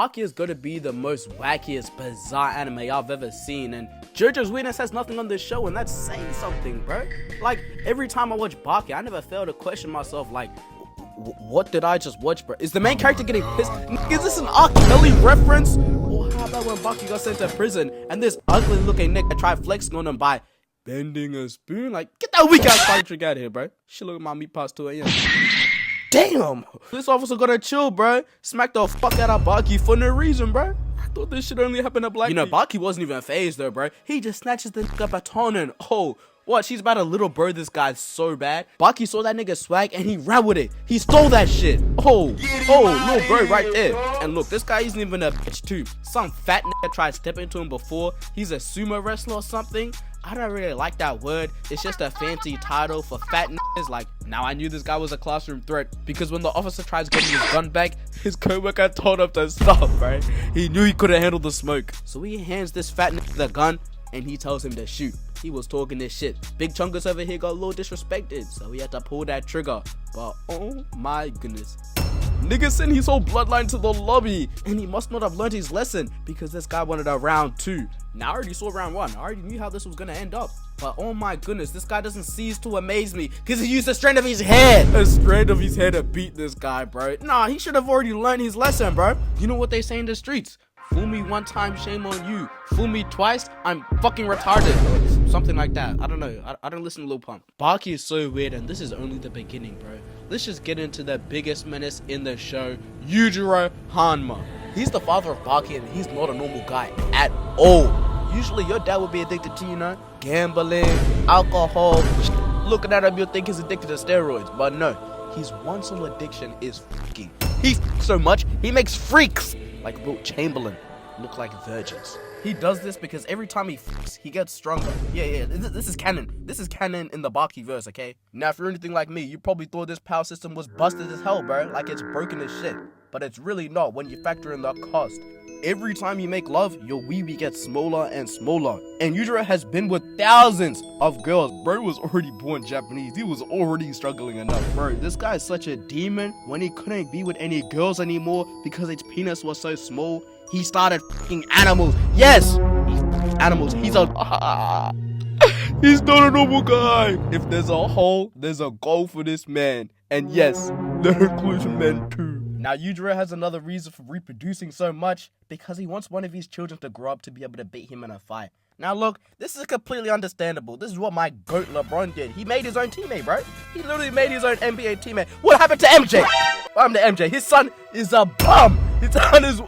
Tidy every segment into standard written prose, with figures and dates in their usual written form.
Baki is gonna be the most wackiest, bizarre anime I've ever seen, and JoJo's weirdness has nothing on this show, and that's saying something, bro. Like, every time I watch Baki, I never fail to question myself, like, what did I just watch, bro? Is the main character getting pissed? Is this an R. Kelly reference? Or how about when Baki got sent to prison, and this ugly looking nigga tried flexing on him by bending a spoon? Like, get that weak ass fight trick out of here, bro. She look at my meat past 2 a.m. Damn! This officer gonna chill, bro. Smack the fuck out of Baki for no reason, bro. I thought this shit only happened to black people. You know, Baki wasn't even phased though, bro. He just snatches the nigga baton and what? She's about to little bird this guy so bad. Baki saw that nigga swag and he ran with it. He stole that shit. Little bird right there. And look, this guy isn't even a bitch too. Some fat nigga tried stepping to him before. He's a sumo wrestler or something. I don't really like that word. It's just a fancy title for fat niggas. Like, now I knew this guy was a classroom threat because when the officer tries getting his gun back, his co-worker told him to stop, right? He knew he couldn't handle the smoke. So he hands this fat nigga the gun and he tells him to shoot. He was talking this shit. Big Chungus over here got a little disrespected, so he had to pull that trigger. But oh my goodness. Nigga sent his whole bloodline to the lobby, and he must not have learned his lesson because this guy wanted a round 2. Now I already saw round 1. I already knew how this was gonna end up. But oh my goodness, this guy doesn't cease to amaze me because he used a strand of his hair. A strand of his hair to beat this guy, bro. Nah, he should have already learned his lesson, bro. You know what they say in the streets? Fool me one time, shame on you. Fool me twice, I'm fucking retarded. Something like that. I don't know. I don't listen to Lil Pump. Baki is so weird, and this is only the beginning, bro. Let's just get into the biggest menace in the show, Yujiro Hanma. He's the father of Baki, and he's not a normal guy at all. Usually your dad would be addicted to, you know, gambling, alcohol. Looking at him, you'll think he's addicted to steroids, but no. His one sole addiction is fucking. He f***s so much, he makes freaks like Wilt Chamberlain look like virgins. He does this because every time he f***s, he gets stronger. Yeah, this is canon. This is canon in the Baki verse, okay? Now, if you're anything like me, you probably thought this power system was busted as hell, bro. Like it's broken as shit. But it's really not when you factor in the cost. Every time you make love, your wee-wee gets smaller and smaller. And Yujiro has been with thousands of girls. Bro was already born Japanese. He was already struggling enough. Bro, this guy is such a demon. When he couldn't be with any girls anymore because his penis was so small, he started fucking animals. Yes! Animals. He's a... He's not a normal guy. If there's a hole, there's a goal for this man. And yes, that includes men too. Now, Yujiro has another reason for reproducing so much because he wants one of his children to grow up to be able to beat him in a fight. Now, look, this is completely understandable. This is what my GOAT LeBron did. He made his own teammate, bro. He literally made his own NBA teammate. What happened to MJ? What happened to MJ? His son is a bum. His son is...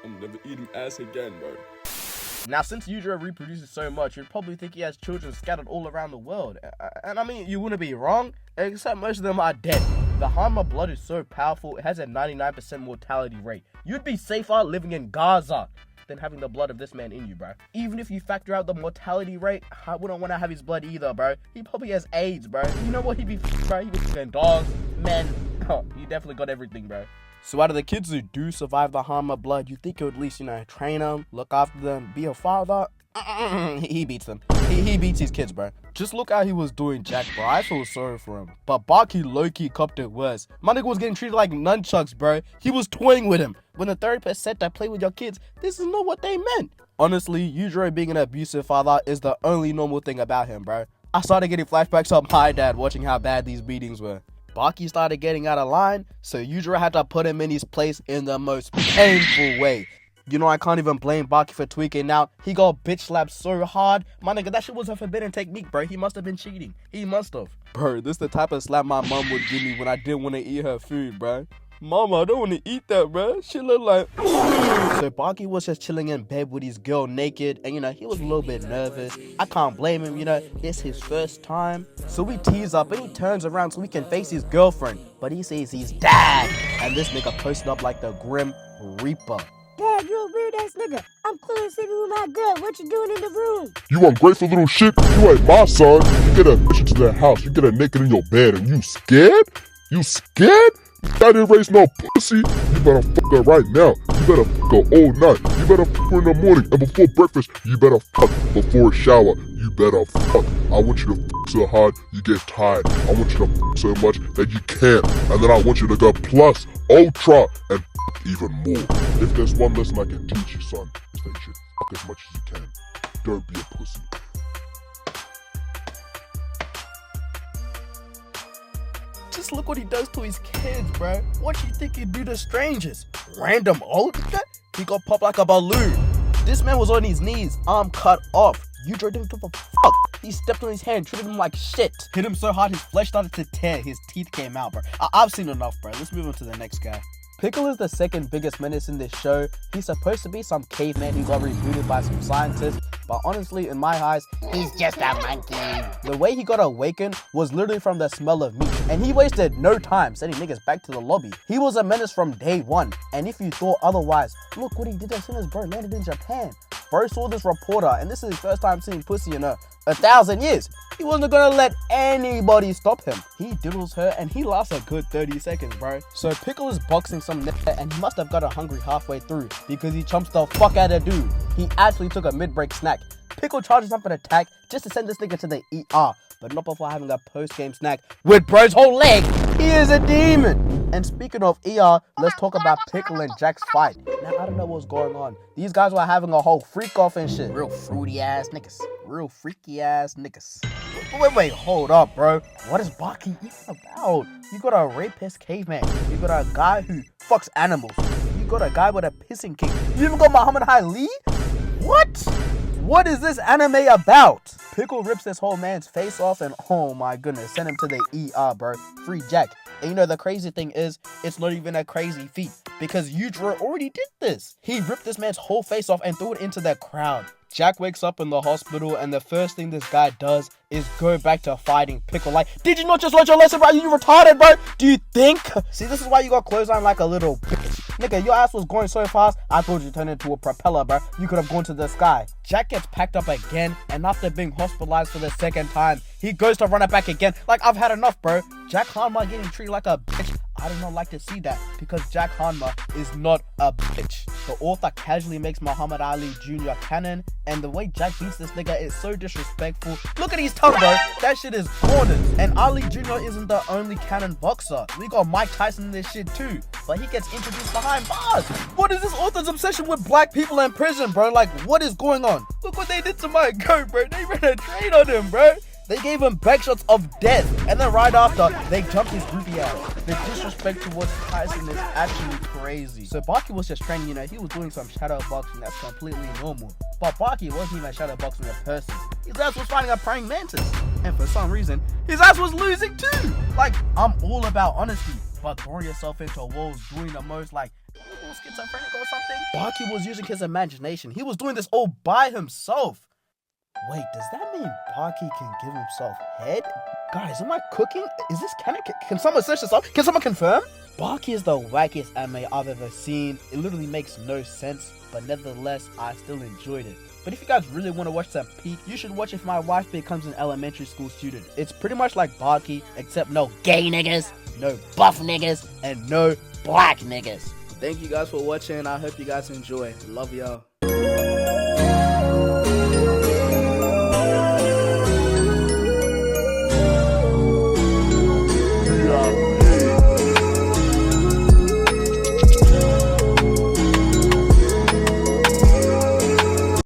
I'm never eating ass again, bro. Now, since Yujiro reproduces so much, you'd probably think he has children scattered all around the world. And I mean, you wouldn't be wrong, except most of them are dead. The Hanma blood is so powerful, it has a 99% mortality rate. You'd be safer living in Gaza than having the blood of this man in you, bro. Even if you factor out the mortality rate, I wouldn't want to have his blood either, bro. He probably has AIDS, bro. You know what he'd be bro? He was f***ing dogs, men. He definitely got everything, bro. So out of the kids who do survive the Hanma blood, you think you would at least, you know, train them, look after them, be a father? He beats them. He beats his kids, bro. Just look how he was doing Jack, bro. I feel sorry for him. But Baki low-key copped it worse. My nigga was getting treated like nunchucks, bro. He was toying with him. When the therapist said to play with your kids, this is not what they meant. Honestly, Yujiro being an abusive father is the only normal thing about him, bro. I started getting flashbacks of my dad watching how bad these beatings were. Baki started getting out of line, so Yujiro had to put him in his place in the most painful way. You know, I can't even blame Baki for tweaking out. He got bitch slapped so hard. My nigga, that shit was a forbidden technique, bro. He must have been cheating. He must have. Bro, this the type of slap my mom would give me when I didn't want to eat her food, bro. Mama, I don't want to eat that, bro. She looked like... So Baki was just chilling in bed with his girl naked, and you know, he was a little bit nervous. I can't blame him, you know, it's his first time. So we tease up and he turns around so we can face his girlfriend. But he says he's dad. And this nigga posted up like the Grim Reaper. Dad, you a weird ass nigga. I'm clearly sleeping with my girl. What you doing in the room? You ungrateful little shit. You ain't my son. You get a bitch into the house. You get her naked in your bed and you scared? You scared? I didn't raise no pussy. You better fuck her right now. You better fuck her all night. You better fuck her in the morning. And before breakfast, you better fuck before shower. You better fuck. I want you to fuck so hard you get tired. I want you to so much that you can't. And then I want you to go plus, ultra, and even more. If there's one lesson I can teach you, son, it's that you should as much as you can. Don't be a pussy. Just look what he does to his kids, bro. What you think he'd do to strangers? Random old nigga? He got popped like a balloon. This man was on his knees, arm cut off. Yujiro didn't give a fuck. He stepped on his hand, treated him like shit. Hit him so hard his flesh started to tear. His teeth came out, bro. I've seen enough, bro. Let's move on to the next guy. Pickle is the second biggest menace in this show. He's supposed to be some caveman who got rebooted by some scientists, but honestly, in my eyes, he's just a monkey. The way he got awakened was literally from the smell of meat, and he wasted no time sending niggas back to the lobby. He was a menace from day one, and if you thought otherwise, look what he did as soon as bro landed in Japan. Bro saw this reporter, and this is his first time seeing pussy in 1,000 years. He wasn't gonna let anybody stop him. He diddles her, and he lasts a good 30 seconds, bro. So Pickle is boxing some nigga, and he must have got hungry halfway through because he chomps the fuck out of dude. He actually took a mid-break snack. Pickle charges up an attack just to send this nigga to the ER, but not before having a post-game snack with bro's whole leg. He is a demon. And speaking of ER, let's talk about Pickle and Jack's fight. Now, I don't know what's going on. These guys were having a whole freak-off and shit. Real fruity ass niggas. Real freaky ass niggas. Wait, hold up, bro. What is Baki even about? You got a rapist caveman. You got a guy who fucks animals. You got a guy with a pissing king. You even got Muhammad Ali? What? What is this anime about? Pickle rips this whole man's face off and oh my goodness, send him to the ER, bro. Free Jack. And you know the crazy thing is, it's not even a crazy feat because Yujiro already did this. He ripped this man's whole face off and threw it into the crowd. Jack wakes up in the hospital and the first thing this guy does is go back to fighting Pickle. Like, did you not just learn your lesson, bro? You retarded, bro? Do you think? See, this is why you got clothesline like a little bitch. Nigga, your ass was going so fast, I thought you turned into a propeller, bro. You could have gone to the sky. Jack gets packed up again, and after being hospitalized for the second time, he goes to run it back again. Like, I've had enough, bro. Jack Hanma getting treated like a bitch. I do not like to see that because Jack Hanma is not a bitch. The author casually makes Muhammad Ali Jr. canon, and the way Jack beats this nigga is so disrespectful. Look at his tongue, bro. That shit is corners. And Ali Jr. isn't the only canon boxer. We got Mike Tyson in this shit too, but he gets introduced behind bars. What is this author's obsession with black people in prison, bro? Like, what is going on? Look what they did to my goat, bro. They ran a train on him, bro. They gave him backshots of death, and then right after, they jumped his goofy ass. The disrespect towards Tyson is actually crazy. So Baki was just training, he was doing some shadow boxing. That's completely normal. But Baki wasn't even shadow boxing a person. His ass was fighting a praying mantis. And for some reason, his ass was losing too. Like, I'm all about honesty, but throwing yourself into walls, doing the most, like, schizophrenic or something. Baki was using his imagination. He was doing this all by himself. Wait, does that mean Baki can give himself head? Guys, am I cooking? Is this canon? Can someone search this up? Can someone confirm? Baki is the wackiest anime I've ever seen. It literally makes no sense, but nevertheless, I still enjoyed it. But if you guys really want to watch some peak, you should watch If My Wife Becomes an Elementary School Student. It's pretty much like Baki, except no gay niggas, no buff niggas, and no black niggas. Thank you guys for watching. I hope you guys enjoy. Love y'all.